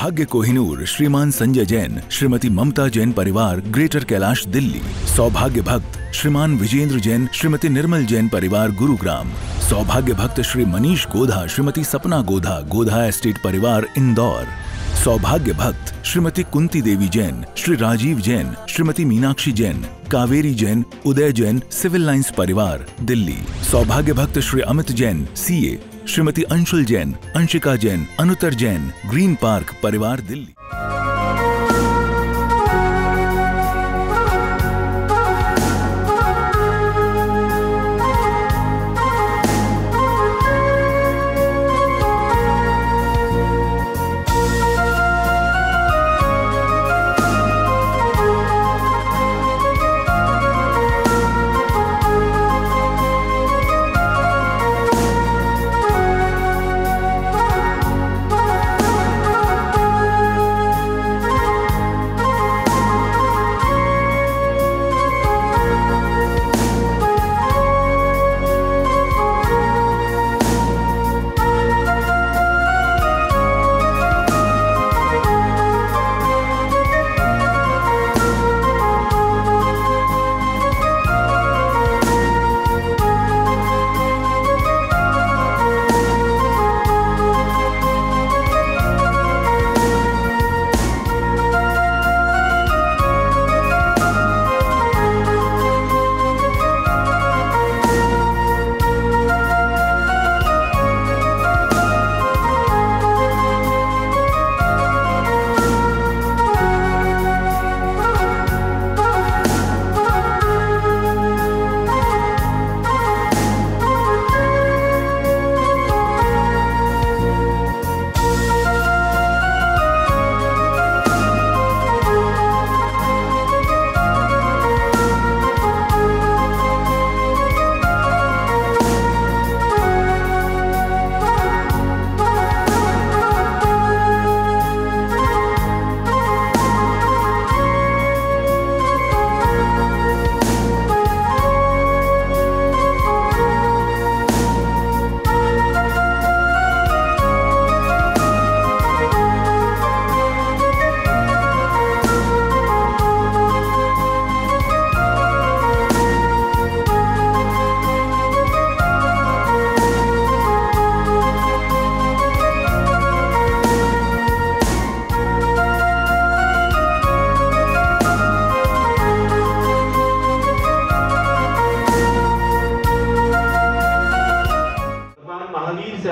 सौभाग्य कोहिनूर श्रीमान संजय जैन, श्रीमती ममता जैन परिवार, ग्रेटर कैलाश, दिल्ली। सौभाग्य भक्त श्रीमान विजेंद्र जैन, श्रीमती निर्मल जैन परिवार, गुरुग्राम। सौभाग्य भक्त श्री मनीष गोधा, श्रीमती सपना गोधा, गोधा एस्टेट परिवार, इंदौर। सौभाग्य भक्त श्रीमती कुंती देवी जैन, श्री राजीव जैन, श्रीमती मीनाक्षी जैन, कावेरी जैन, उदय जैन, सिविल लाइंस परिवार, दिल्ली। सौभाग्य भक्त Shri Amit Jain, CA, Shrimati Anshul Jain, Anshika Jain, Anuttar Jain, green park परिवार, दिल्ली।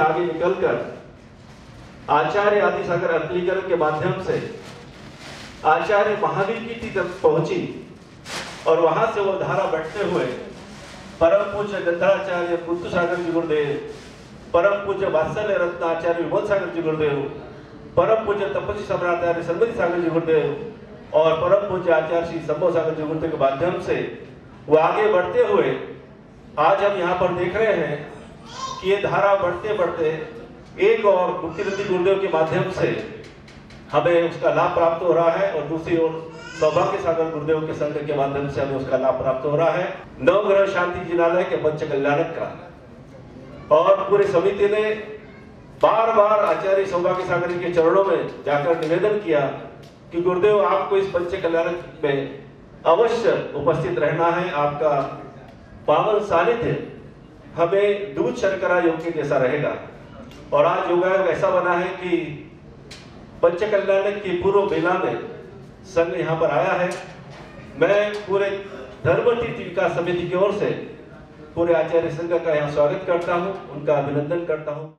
आगे निकलकर आचार्य आदिसागर अगलीकरण के माध्यम से आचार्य महावीर की तक पहुंची और वहां से वो धारा बढ़ते हुए परम पूज्य गंधाचार्य पुत्र सागर जी गुरुदेव, परम पूज्य वात्सल्य रत्न आचार्य विमोद सागर जी गुरुदेव, परम पूज्य तपस्वी सम्राट आचार्य संबंधी सागर जी गुरुदेव और परम पूज्य आचार्य श्री संभव सागर जी गुरुदेव के माध्यम से वो आगे बढ़ते हुए आज हम यहाँ पर देख रहे हैं कि ये धारा बढ़ते बढ़ते एक और मुक्तिनंदी गुरुदेव के माध्यम से हमें उसका लाभ प्राप्त हो रहा है और दूसरी ओर सौभाग्य सागर गुरुदेव के संघ के माध्यम से हमें उसका लाभ प्राप्त हो रहा है। नवग्रह शांति जिनालय के पंच कल्याणक का और पूरी समिति ने बार बार आचार्य सौभाग्य सागर के चरणों में जाकर निवेदन किया कि गुरुदेव आपको इस पंच कल्याणक में अवश्य उपस्थित रहना है। आपका पावन सानिध्य हमें दूध शर्करा योग के जैसा रहेगा। और आज योगायोग ऐसा बना है कि पंच कल्याणक की पूर्व बेला में संघ यहाँ पर आया है। मैं पूरे धर्मतीर्थ विकास समिति की ओर से पूरे आचार्य संघ का यहाँ स्वागत करता हूँ, उनका अभिनंदन करता हूँ।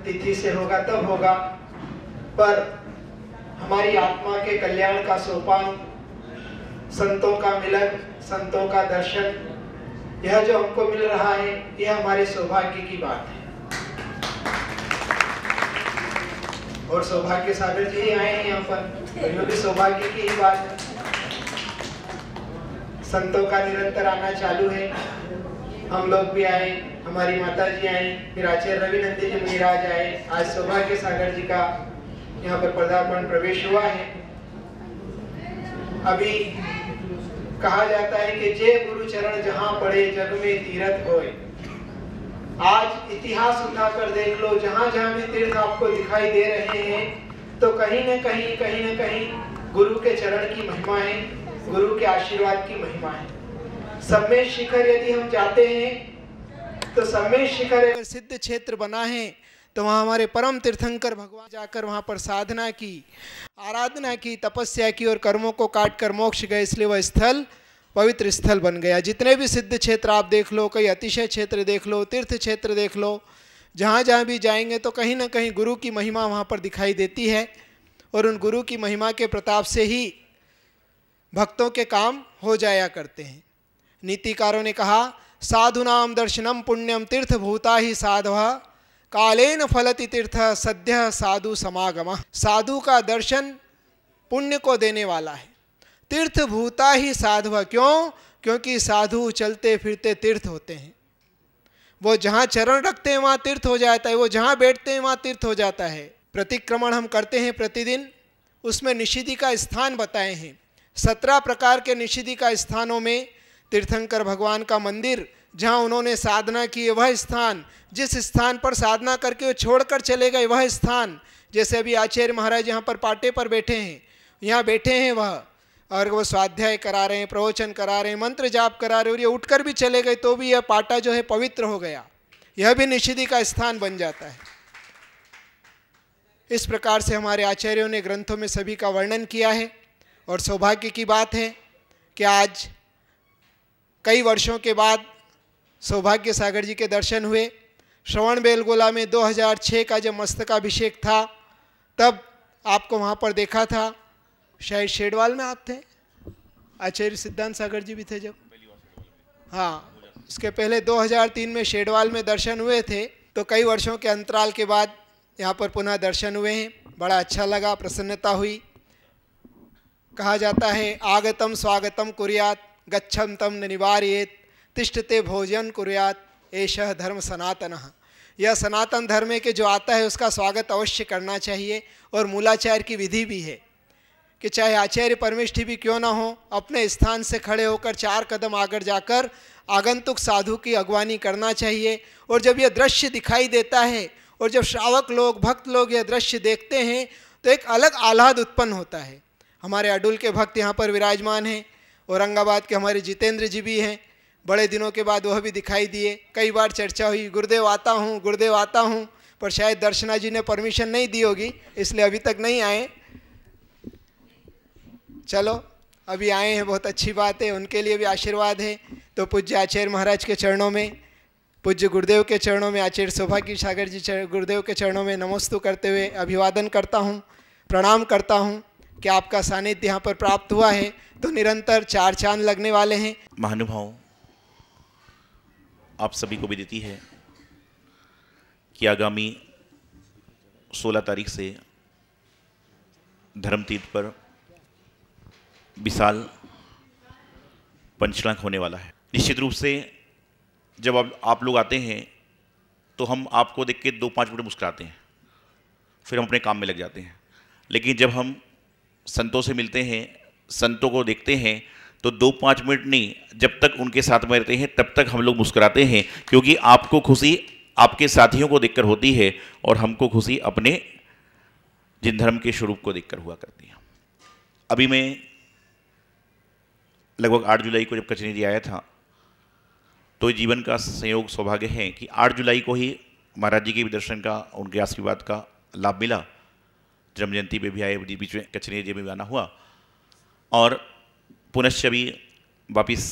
तिथि से होगा तब होगा, पर हमारी आत्मा के कल्याण का सोपान, संतों का मिलन, संतों का दर्शन, यह जो हमको मिल रहा है, यह हमारे सौभाग्य की बात है। और सौभाग्य सागर जी ही आए हैं यहाँ पर, तो यह भी सौभाग्य की ही बात है। संतों का निरंतर आना चालू है, हम लोग भी आए, हमारी माता जी आई, फिर आचार्य रवि नंदी जी महाराज आए, आज सौभाग्य सागर जी का यहाँ पर पदार्पण प्रवेश हुआ है। अभी कहा जाता है कि जय गुरु चरण जहां पड़े जग में तीर्थ होए। आज इतिहास उठाकर देख लो, जहां जहां भी तीर्थ आपको दिखाई दे रहे हैं, तो कहीं न कहीं गुरु के चरण की महिमा है, गुरु के आशीर्वाद की महिमा है। सम्मेद शिखर यदि हम जाते हैं तो सम्मेद शिखर अगर सिद्ध क्षेत्र बना है तो वहाँ हमारे परम तीर्थंकर भगवान जाकर वहाँ पर साधना की, आराधना की, तपस्या की और कर्मों को काट कर मोक्ष गए, इसलिए वह स्थल पवित्र स्थल बन गया। जितने भी सिद्ध क्षेत्र आप देख लो, कई अतिशय क्षेत्र देख लो, तीर्थ क्षेत्र देख लो, जहाँ जहाँ भी जाएंगे तो कहीं ना कहीं गुरु की महिमा वहाँ पर दिखाई देती है। और उन गुरु की महिमा के प्रताप से ही भक्तों के काम हो जाया करते हैं। नीतिकारों ने कहा, साधुनाम दर्शनम पुण्यम तीर्थ भूता ही साधव कालेन फलति तीर्थ सद्य साधु समागम। साधु का दर्शन पुण्य को देने वाला है। तीर्थ भूता ही साधव, क्यों? क्योंकि साधु चलते फिरते तीर्थ होते हैं। वो जहाँ चरण रखते हैं वहाँ तीर्थ हो जाता है, वो जहाँ बैठते हैं वहाँ तीर्थ हो जाता है। प्रतिक्रमण हम करते हैं प्रतिदिन, उसमें निषिद्धि का स्थान बताए हैं। 17 प्रकार के निषिद्धि का स्थानों में तीर्थंकर भगवान का मंदिर, जहाँ उन्होंने साधना की, वह स्थान, जिस स्थान पर साधना करके वो छोड़कर चले गए वह स्थान, जैसे अभी आचार्य महाराज यहाँ पर पाटे पर बैठे हैं, यहाँ बैठे हैं वह, और वो स्वाध्याय करा रहे हैं, प्रवचन करा रहे हैं, मंत्र जाप करा रहे हैं, और ये उठकर भी चले गए तो भी यह पाटा जो है पवित्र हो गया, यह भी निषिद्धि का स्थान बन जाता है। इस प्रकार से हमारे आचार्यों ने ग्रंथों में सभी का वर्णन किया है। और सौभाग्य की बात है कि आज कई वर्षों के बाद सौभाग्य सागर जी के दर्शन हुए। श्रवण बेलगोला में 2006 का जब मस्तकाभिषेक था तब आपको वहाँ पर देखा था, शायद शेडवाल में आप थे, आचार्य सिद्धांत सागर जी भी थे जब, हाँ, उसके पहले 2003 में शेडवाल में दर्शन हुए थे। तो कई वर्षों के अंतराल के बाद यहाँ पर पुनः दर्शन हुए हैं, बड़ा अच्छा लगा, प्रसन्नता हुई। कहा जाता है, आगतम स्वागतम कुर्यात गच्छम तम न निवार्येत तिष्ठते भोजन कुर्यात एषः धर्म सनातनः। यह सनातन धर्म है कि जो आता है उसका स्वागत अवश्य करना चाहिए। और मूलाचार्य की विधि भी है कि चाहे आचार्य परमेष्ठी भी क्यों ना हो, अपने स्थान से खड़े होकर 4 कदम आगे जाकर आगंतुक साधु की अगवानी करना चाहिए। और जब यह दृश्य दिखाई देता है और जब श्रावक लोग, भक्त लोग यह दृश्य देखते हैं तो एक अलग आह्लाद उत्पन्न होता है। हमारे अडुल के भक्त यहाँ पर विराजमान हैं, औरंगाबाद के हमारे जितेंद्र जी भी हैं, बड़े दिनों के बाद वह भी दिखाई दिए। कई बार चर्चा हुई, गुरुदेव आता हूँ, पर शायद दर्शना जी ने परमिशन नहीं दी होगी, इसलिए अभी तक नहीं आए। चलो अभी आए हैं, बहुत अच्छी बात है, उनके लिए भी आशीर्वाद है। तो पूज्य आचार्य महाराज के चरणों में, पूज्य गुरुदेव के चरणों में, आचार्य सौभाग्य सागर जी गुरुदेव के चरणों में नमस्तु करते हुए अभिवादन करता हूँ, प्रणाम करता हूँ कि आपका सानिध्य यहाँ पर प्राप्त हुआ है तो निरंतर 4 चांद लगने वाले हैं। महानुभाव, आप सभी को विदित है कि आगामी 16 तारीख से धर्मतीर्थ पर विशाल पंचलांक होने वाला है। निश्चित रूप से जब आप लोग आते हैं तो हम आपको देख के 2-5 मिनट मुस्कुराते हैं, फिर हम अपने काम में लग जाते हैं। लेकिन जब हम संतों से मिलते हैं, संतों को देखते हैं, तो 2-5 मिनट नहीं, जब तक उनके साथ में रहते हैं तब तक हम लोग मुस्कुराते हैं, क्योंकि आपको खुशी आपके साथियों को देखकर होती है और हमको खुशी अपने जिन धर्म के स्वरूप को देखकर हुआ करती है। अभी मैं लगभग 8 जुलाई को जब कचनी जी आया था तो जीवन का संयोग सौभाग्य है कि 8 जुलाई को ही महाराज जी के भी दर्शन का, उनके आशीर्वाद का लाभ मिला। जन्म जयंती पे भी आए, बीच में कचनी जी में भी आना हुआ और पुनश्च भी वापिस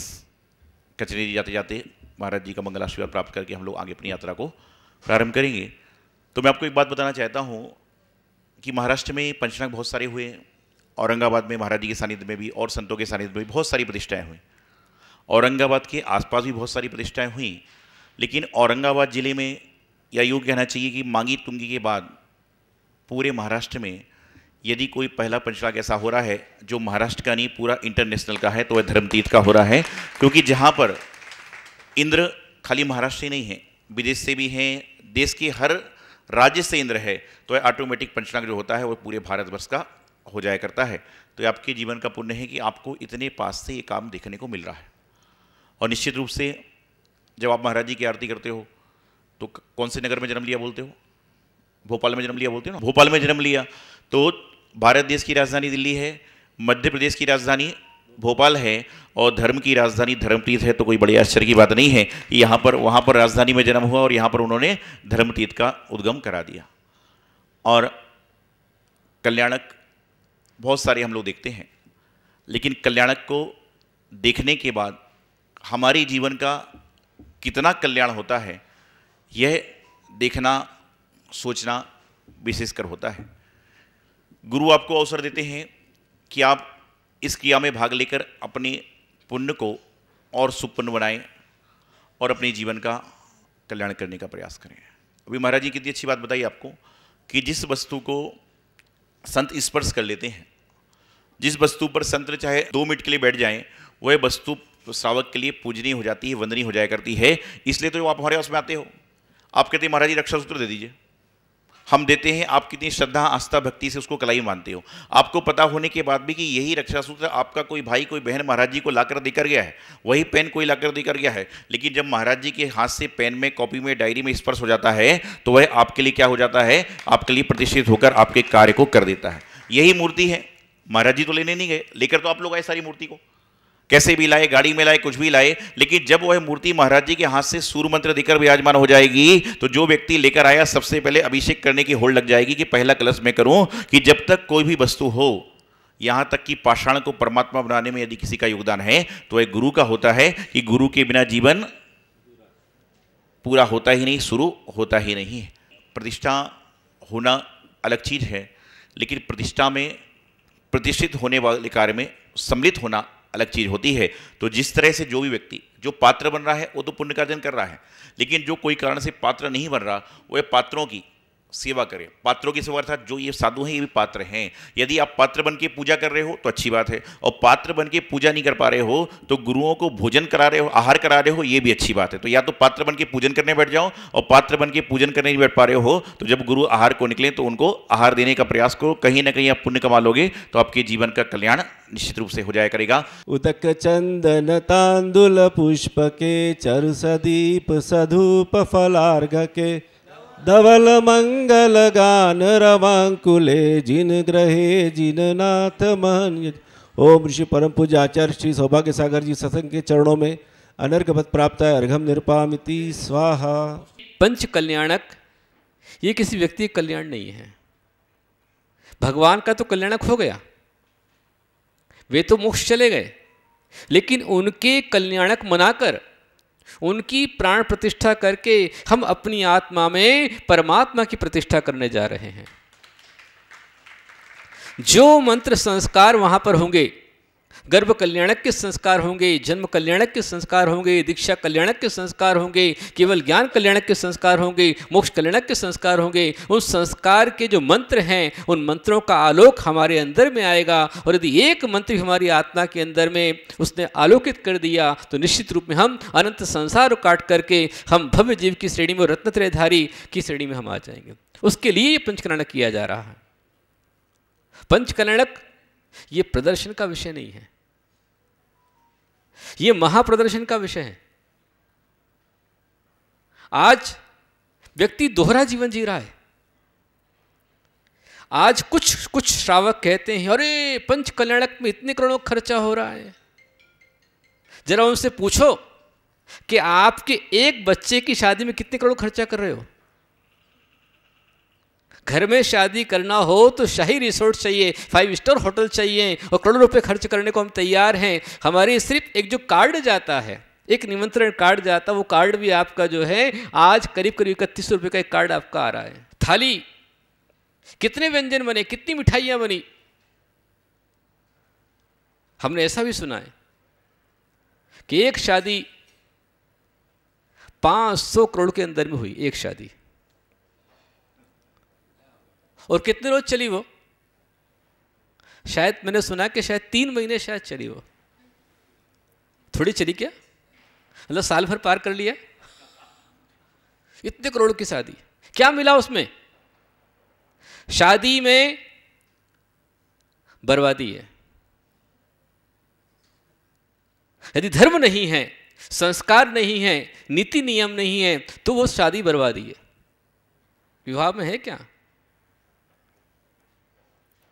कचनी जी जाते जाते महाराज जी का मंगल आशीर्वाद प्राप्त करके हम लोग आगे अपनी यात्रा को प्रारंभ करेंगे। तो मैं आपको एक बात बताना चाहता हूँ कि महाराष्ट्र में पंचनाग बहुत सारे हुए, औरंगाबाद में महाराज जी के सानिध्य में भी और संतों के सानिध्य में भी बहुत सारी प्रतिष्ठाएं हुई, औरंगाबाद के आसपास भी बहुत सारी प्रतिष्ठाएं हुई। लेकिन औरंगाबाद ज़िले में, या यूँ कहना चाहिए कि मांगी तुंगी के बाद पूरे महाराष्ट्र में यदि कोई पहला पंचनाग ऐसा हो रहा है जो महाराष्ट्र का नहीं पूरा इंटरनेशनल का है, तो वह धर्मतीर्थ का हो रहा है। क्योंकि जहाँ पर इंद्र खाली महाराष्ट्र से नहीं है, विदेश से भी हैं, देश के हर राज्य से इंद्र है, तो वह ऑटोमेटिक पंचनाग जो होता है वो पूरे भारतवर्ष का हो जाया करता है। तो ये आपके जीवन का पुण्य है कि आपको इतने पास से ये काम देखने को मिल रहा है। और निश्चित रूप से जब आप महाराज जी की आरती करते हो तो कौन से नगर में जन्म लिया बोलते हो? भोपाल में जन्म लिया बोलते हो ना। भोपाल में जन्म लिया तो भारत देश की राजधानी दिल्ली है, मध्य प्रदेश की राजधानी भोपाल है और धर्म की राजधानी धर्मतीर्थ है। तो कोई बड़ी आश्चर्य की बात नहीं है कि यहाँ पर वहाँ पर राजधानी में जन्म हुआ और यहाँ पर उन्होंने धर्मतीर्थ का उद्गम करा दिया। और कल्याणक बहुत सारे हम लोग देखते हैं, लेकिन कल्याणक को देखने के बाद हमारे जीवन का कितना कल्याण होता है यह देखना सोचना विशेषकर होता है। गुरु आपको अवसर देते हैं कि आप इस क्रिया में भाग लेकर अपने पुण्य को और सुपुण्य बनाएं और अपने जीवन का कल्याण करने का प्रयास करें। अभी महाराज जी कितनी अच्छी बात बताई आपको कि जिस वस्तु को संत स्पर्श कर लेते हैं, जिस वस्तु पर संत चाहे 2 मिनट के लिए बैठ जाएं, वह वस्तु श्रावक के लिए पूजनीय हो जाती है, वंदनीय हो जाया करती है। इसलिए तो आप हमारे पास में आते हो, आप कहते हैं महाराज जी रक्षा सूत्र दे दीजिए, हम देते हैं। आप कितनी श्रद्धा आस्था भक्ति से उसको कलाई मानते हो। आपको पता होने के बाद भी कि यही रक्षा सूत्र आपका कोई भाई कोई बहन महाराज जी को लाकर देकर गया है, वही पेन कोई लाकर देकर गया है, लेकिन जब महाराज जी के हाथ से पेन में, कॉपी में, डायरी में स्पर्श हो जाता है तो वह आपके लिए क्या हो जाता है? आपके लिए प्रतिष्ठित होकर आपके कार्य को कर देता है। यही मूर्ति है। महाराज जी तो लेने नहीं गए, लेकर तो आप लोग आए सारी मूर्ति को, कैसे भी लाए, गाड़ी में लाए, कुछ भी लाए, लेकिन जब वह मूर्ति महाराज जी के हाथ से सूर्य मंत्र देकर विराजमान हो जाएगी तो जो व्यक्ति लेकर आया सबसे पहले अभिषेक करने की होड़ लग जाएगी कि पहला कलश मैं करूं। कि जब तक कोई भी वस्तु हो, यहां तक कि पाषाण को परमात्मा बनाने में यदि किसी का योगदान है तो वह गुरु का होता है। कि गुरु के बिना जीवन पूरा होता ही नहीं, शुरू होता ही नहीं। प्रतिष्ठा होना अलग चीज है, लेकिन प्रतिष्ठा में प्रतिष्ठित होने वाले कार्य में सम्मिलित होना अलग चीज होती है। तो जिस तरह से जो भी व्यक्ति जो पात्र बन रहा है वो तो पुण्य का अर्जन कर रहा है, लेकिन जो कोई कारण से पात्र नहीं बन रहा वह पात्रों की सेवा करे। पात्रों की सेवा अर्थात जो ये साधु हैं ये भी पात्र हैं। यदि आप पात्र बन के पूजा कर रहे हो तो अच्छी बात है, और पात्र बन के पूजा नहीं कर पा रहे हो तो गुरुओं को भोजन करा रहे हो, आहार करा रहे हो, ये भी अच्छी बात है। तो या तो पात्र बन के पूजन करने बैठ जाओ, और पात्र बन के पूजन करने नहीं बैठ पा रहे हो तो जब गुरु आहार को निकले तो उनको आहार देने का प्रयास करो। कहीं ना कहीं आप पुण्य कमा लोगे तो आपके जीवन का कल्याण निश्चित रूप से हो जाया करेगा। उदक चंदन तांदुल पुष्प के चरु सदीप सधूप फलार्घ के धवल मंगल गान रवांकुले जिन ग्रहे जिन नाथ महन। ओम ऋषि परम पूज्य आचार्य श्री सौभाग्य सागर जी सत्संग के चरणों में अनर्घपद प्राप्त है, अर्घम निर्पामिति स्वाहा। पंच कल्याणक ये किसी व्यक्ति का कल्याण नहीं है, भगवान का तो कल्याणक हो गया, वे तो मोक्ष चले गए, लेकिन उनके कल्याणक मनाकर उनकी प्राण प्रतिष्ठा करके हम अपनी आत्मा में परमात्मा की प्रतिष्ठा करने जा रहे हैं। जो मंत्र संस्कार वहां पर होंगे, गर्भ कल्याणक के संस्कार होंगे, जन्म कल्याणक के संस्कार होंगे, दीक्षा कल्याणक के संस्कार होंगे, केवल ज्ञान कल्याणक के संस्कार होंगे, मोक्ष कल्याणक के संस्कार होंगे। उन संस्कार के जो मंत्र हैं उन मंत्रों का आलोक हमारे अंदर में आएगा, और यदि एक मंत्र हमारी आत्मा के अंदर में उसने आलोकित कर दिया तो निश्चित रूप में हम अनंत संसार काट करके हम भव्य जीव की श्रेणी में, रत्नत्रयधारी की श्रेणी में हम आ जाएंगे। उसके लिए ये पंचकल्याणक किया जा रहा है। पंचकल्याणक ये प्रदर्शन का विषय नहीं है, ये महाप्रदर्शन का विषय है। आज व्यक्ति दोहरा जीवन जी रहा है। आज कुछ श्रावक कहते हैं अरे पंच कल्याणक में इतने करोड़ों खर्चा हो रहा है। जरा उनसे पूछो कि आपके एक बच्चे की शादी में कितने करोड़ खर्चा कर रहे हो। घर में शादी करना हो तो शाही रिसोर्ट चाहिए, 5 स्टार होटल चाहिए, और करोड़ों रुपए खर्च करने को हम तैयार हैं। हमारे सिर्फ एक जो कार्ड जाता है, एक निमंत्रण कार्ड जाता है, वो कार्ड भी आपका जो है आज करीब 3100 रुपये का एक कार्ड आपका आ रहा है। थाली, कितने व्यंजन बने, कितनी मिठाइयां बनी। हमने ऐसा भी सुना है कि एक शादी 500 करोड़ के अंदर में हुई, एक शादी, और कितने रोज चली वो? शायद मैंने सुना कि शायद 3 महीने शायद चली वो, थोड़ी चली क्या, मतलब साल भर पार कर लिया। इतने करोड़ की शादी, क्या मिला उसमें? शादी में बर्बादी है। यदि धर्म नहीं है, संस्कार नहीं है, नीति नियम नहीं है, तो वो शादी बर्बादी है। विवाह में है क्या?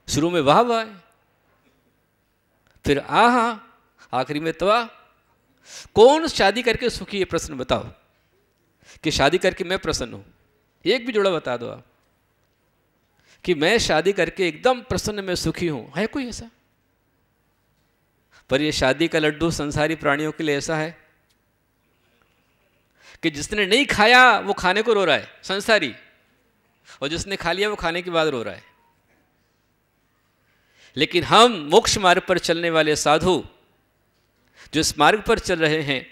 शुरू में वाह वाह, फिर आहा, आखिरी में तबाह। कौन शादी करके सुखी है? प्रश्न बताओ कि शादी करके मैं प्रसन्न हूं। एक भी जोड़ा बता दो आप कि मैं शादी करके एकदम प्रसन्न, मैं सुखी हूं। है कोई ऐसा? पर ये शादी का लड्डू संसारी प्राणियों के लिए ऐसा है कि जिसने नहीं खाया वो खाने को रो रहा है, संसारी, और जिसने खा लिया वो खाने के बाद रो रहा है। लेकिन हम मोक्ष मार्ग पर चलने वाले साधु, जो इस मार्ग पर चल रहे हैं,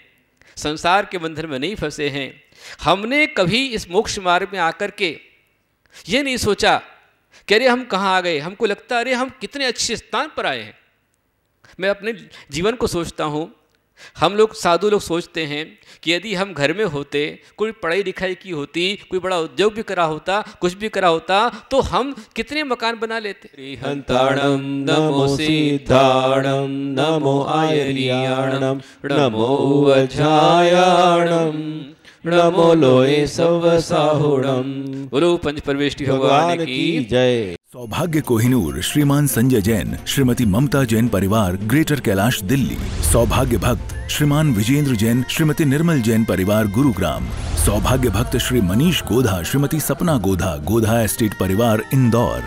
संसार के बंधन में नहीं फंसे हैं, हमने कभी इस मोक्ष मार्ग में आकर के ये नहीं सोचा कि अरे हम कहाँ आ गए। हमको लगता अरे हम कितने अच्छे स्थान पर आए हैं। मैं अपने जीवन को सोचता हूँ, हम लोग साधु लोग सोचते हैं कि यदि हम घर में होते, कोई पढ़ाई लिखाई की होती, कोई बड़ा उद्योग भी करा होता, कुछ भी करा होता, तो हम कितने मकान बना लेते। हंताणम नमो सिद्धाणम नमो आयर्याणम नमो वज्रायाणम नमो लोए सवसाहुणम। बोलो पंच परमेष्टि भगवान की जय। सौभाग्य कोहिनूर श्रीमान संजय जैन, श्रीमती ममता जैन परिवार, ग्रेटर कैलाश दिल्ली। सौभाग्य भक्त श्रीमान विजेंद्र जैन, श्रीमती निर्मल जैन परिवार, गुरुग्राम। सौभाग्य भक्त श्री मनीष गोधा, श्रीमती सपना गोधा, गोधा एस्टेट परिवार, इंदौर।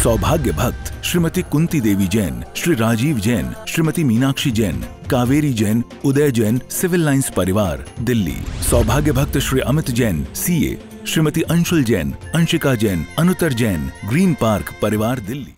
सौभाग्य भक्त श्रीमती कुंती देवी जैन, श्री राजीव जैन, श्रीमती मीनाक्षी जैन, कावेरी जैन, उदय जैन, सिविल लाइंस परिवार, दिल्ली। सौभाग्य भक्त Shri Amit Jain, CA, Shrimati Anshul Jain, Anshika Jain, Anuttar Jain, green park परिवार, दिल्ली।